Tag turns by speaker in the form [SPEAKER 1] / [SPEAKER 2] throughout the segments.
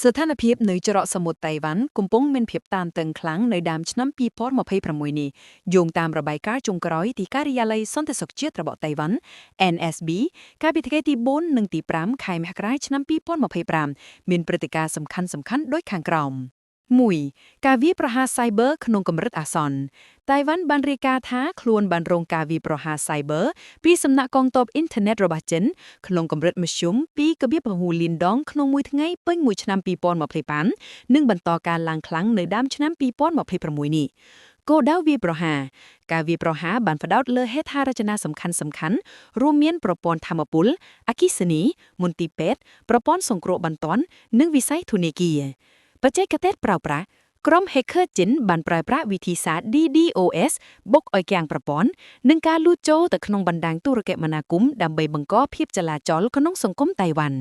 [SPEAKER 1] ស្ថានភាពនៅច្រកសមុទ្រតៃវ៉ាន់កំពុងមានភាពតានតឹងខ្លាំងនៅដើមឆ្នាំ2026នេះយោងតាមរបាយការណ៍ចុងក្រោយទីការិយាល័យសន្តិសុខជាតិរបស់តៃវ៉ាន់ NSB កាលពីថ្ងៃទី4និងទី5ខែមករាឆ្នាំ2025មានព្រឹត្តិការណ៍សំខាន់ៗដូចខាងក្រោម1ការវាយប្រហារ Cyber ក្នុងកម្រិតអាសន្នតៃវ៉ាន់បានរាយការណ៍ថាខ្លួនបានរងការវាយប្រហារ Cyber ពីសំណាក់កងទ័ពអ៊ីនធឺណិតរបស់ចិនក្នុងកម្រិតមធ្យម2.6 លានដងក្នុងមួយថ្ងៃពេញមួយឆ្នាំ2025និងបន្តការឡើងខ្លាំងនៅដើមឆ្នាំ2026នេះគោលដៅវាយប្រហារការវាយប្រហារបានផ្ដោតលើហេដ្ឋារចនាសំខាន់ៗរួមមានប្រព័ន្ធថាមពលអគ្គិសនីមន្ទីរពេទ្យប្រព័ន្ធសង្គ្រោះបន្ទាន់និងវិស័យធនាគារបច្ចេកទេសប្រើប្រាស់ក្រុម hacker ចិនបានប្រើប្រាស់វិធីសាស្ត្រ DDoS បុកឲ្យគាំងប្រព័ន្ធនិងការលូតចូលទៅក្នុងបណ្ដាញទូរគមនាគមន៍ដើម្បីបង្កភាពចលាចលក្នុងសង្គមតៃវ៉ាន់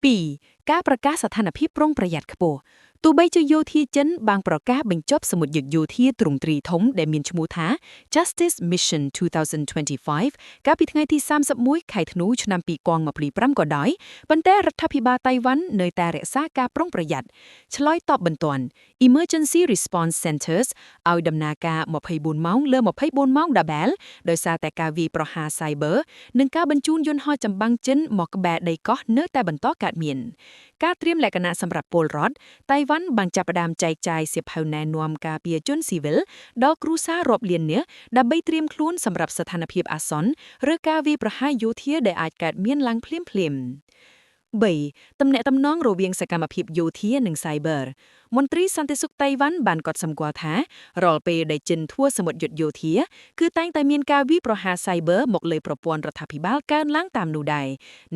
[SPEAKER 1] 2ការប្រកាសស្ថានភាពប្រុងប្រយ័ត្នខ្ពស់ទោះបីជាយោធាចិនបានប្រកាសបញ្ចប់សមុទ្រយុទ្ធយោធាទ្រង់ទ្រីធំដែលមានឈ្មោះថា Justice Mission 2025 កាលពីថ្ងៃទី31ខែធ្នូឆ្នាំ2025ក៏ដោយប៉ុន្តែរដ្ឋាភិបាលតៃវ៉ាន់នៅតែរក្សាការប្រុងប្រយ័ត្នឆ្លើយតបបន្ទាន់ Emergency Response Centers ឲ្យដំណើរការ24ម៉ោងលើ24ម៉ោងដដែលដោយសារតែការវាយប្រហារ Cyber និងការបញ្ជូនយន្តហោះចម្បាំងចិនមកក្បែរដីកោះនៅតែបន្តកើតមានការត្រៀមលក្ខណៈសម្រាប់ពលរដ្ឋតៃវ៉ាន់បានចាប់ផ្ដើមចែកចាយសៀវភៅណែនាំការពារជនស៊ីវិលដល់គ្រួសាររាប់លាននាក់ដើម្បីត្រៀមខ្លួនសម្រាប់ស្ថានភាពអាសន្នឬការវាយប្រហារយោធាដែលអាចកើតមានឡើងភ្លាមៗ3ទំនាក់ទំនងរវាងសកម្មភាពយោធានិង Cyber មន្ត្រីសន្តិសុខតៃវ៉ាន់បានកត់សម្គាល់ថារាល់ពេលដែលចិនធ្វើសមុទ្រយុទ្ធយោធាគឺតែងតែមានការវាយប្រហារ Cyber មកលើប្រព័ន្ធរដ្ឋាភិបាលកើនឡើងតាមនោះដែរ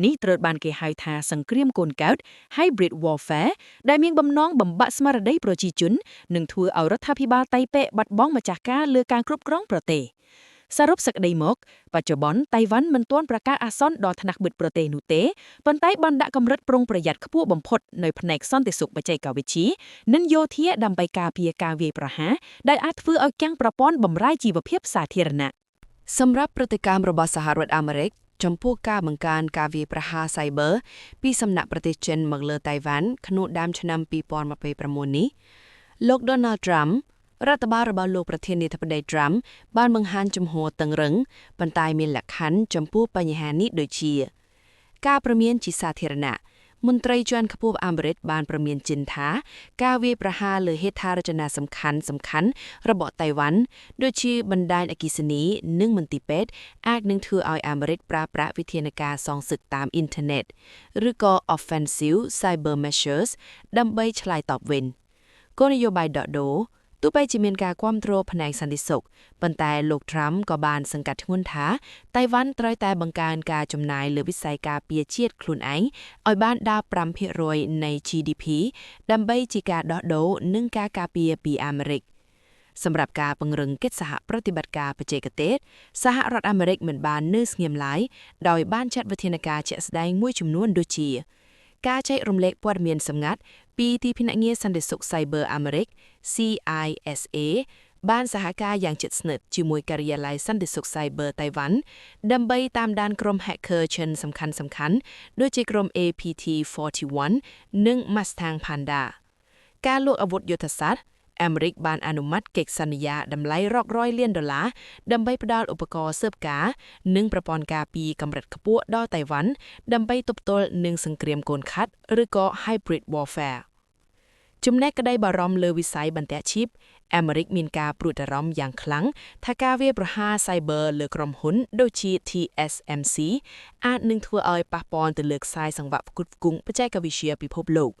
[SPEAKER 1] នេះត្រូវបានគេហៅថាសង្គ្រាមកូនកើត Hybrid Warfare ដែលមានបំណងបំបាក់ស្មារតីប្រជាជននិងធ្វើឲ្យរដ្ឋាភិបាលតៃប៉េបាត់បង់ម្ចាស់ការលើការគ្រប់គ្រងប្រទេសសរុបសេចក្តីមកបច្ចុប្បន្នតៃវ៉ាន់មិនទាន់ប្រកាសអាសន្នដល់ថ្នាក់បិទប្រទេសនោះទេប៉ុន្តែបានដាក់កម្រិតប្រុងប្រយ័ត្នខ្ពស់បំផុតនៅផ្នែកសន្តិសុខបច្ចេកវិទ្យានិងយោធាដើម្បីការពារការវាយប្រហារដែលអាចធ្វើឲ្យគាំងប្រព័ន្ធបម្រើជីវភាពសាធារណៈសម្រាប់ព្រឹត្តិការណ៍របស់សហរដ្ឋអាមេរិកចំពោះការបង្កើនការវាយប្រហារ Cyber ពីសំណាក់ប្រទេសចិនមកលើតៃវ៉ាន់ក្នុងដើមឆ្នាំ2026នេះលោក Donald Trumpរដ្ឋបាលរបស់លោកប្រធានាធិបតី Trump បានបង្ហាញជំហរតឹងរឹងប៉ុន្តែមានលក្ខខណ្ឌចំពោះបញ្ហានេះដូចជាការព្រមានជាសាធារណៈមន្ត្រីជាន់ខ្ពស់អាមេរិកបានព្រមានចិនថាការវាយប្រហារលើហេដ្ឋារចនាសំខាន់ៗរបស់តៃវ៉ាន់ដូចជាបណ្ដាញអគ្គិសនីនិងមន្ទីរពេទ្យអាចនឹងធ្វើឲ្យអាមេរិកប្រើប្រាស់វិធានការសងសឹកតាមអ៊ីនធឺណិតឬក៏ Offensive Cyber Measures ដើម្បីឆ្លើយតបវិញគោលនយោបាយដកដូរទោះបីជាមានការគាំទ្រផ្នែកសន្តិសុខប៉ុន្តែលោក Trump ក៏បានសង្កត់ធ្ងន់ថាតៃវ៉ាន់ត្រូវតែបង្កើនការចំណាយលើវិស័យការពារជាតិខ្លួនឯងឲ្យបានដល់ 5% នៃ GDP ដើម្បីជាការដោះដូរនិងការការពារពីអាមេរិកសម្រាប់ការពង្រឹងកិច្ចសហប្រតិបត្តិការបច្ចេកទេសសហរដ្ឋអាមេរិកមិនបាននៅស្ងៀមឡើយដោយបានចាត់វិធានការជាក់ស្ដែងមួយចំនួនដូចជាការចែករំលែកព័ត៌មានសម្ងាត់ពីទីភ្នាក់ងារសន្តិសុខ Cyber អាមេរិក CISA បានសហការយ៉ាងជិតស្និទ្ធជាមួយការិយាល័យសន្តិសុខ Cyber តៃវ៉ាន់ដើម្បីតាមដានក្រុម hacker ចិនសំខាន់ៗដូចជាក្រុម APT41 និង Mustang Panda ការលក់អាវុធយុទ្ធសាស្ត្រអាមេរិកបានអនុម័តកិច្ចសន្យាតម្លៃរាប់រយលានដុល្លារដើម្បីផ្ដល់ឧបករណ៍ស៊ើបការណ៍និងប្រព័ន្ធការពារកម្រិតខ្ពស់ដល់តៃវ៉ាន់ដើម្បីទប់ទល់នឹងសង្គ្រាមកូនខាត់ឬក៏ Hybrid Warfare ចំណែកក្តីបារម្ភលើវិស័យបន្ទាក់ឈីបអាមេរិកមានការព្រួយបារម្ភយ៉ាងខ្លាំងថាការវាយប្រហារ Cyber លើក្រុមហ៊ុនដូចជា TSMC អាចនឹងធ្វើឲ្យប៉ះពាល់ទៅលើខ្សែសង្វាក់ផ្គត់ផ្គង់បច្ចេកវិទ្យាពិភពលោក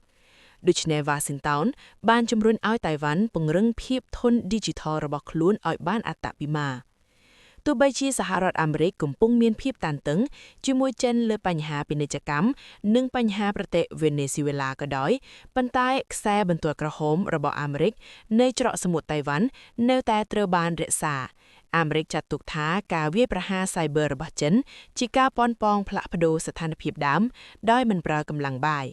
[SPEAKER 1] ដូច្នេះ Washington បានជំរុញឲ្យតៃវ៉ាន់ពង្រឹងភាពធន់ Digital របស់ខ្លួនឲ្យបានអត្តវិមាទោះបីជាសហរដ្ឋអាមេរិកកំពុងមានភាពតានតឹងជាមួយចិនលើបញ្ហាពាណិជ្ជកម្មនិងបញ្ហាប្រទេសវេណេស៊ុយអេឡាក៏ដោយប៉ុន្តែខ្សែបន្ទាត់ក្រហមរបស់អាមេរិកនៅច្រកសមុទ្រតៃវ៉ាន់នៅតែត្រូវបានរក្សាអាមេរិកចាត់ទុកថាការវាយប្រហារ Cyber របស់ចិនជាការប៉ុនប៉ងផ្លាស់ប្ដូរស្ថានភាពដើមដោយមិនប្រើកម្លាំងបាយ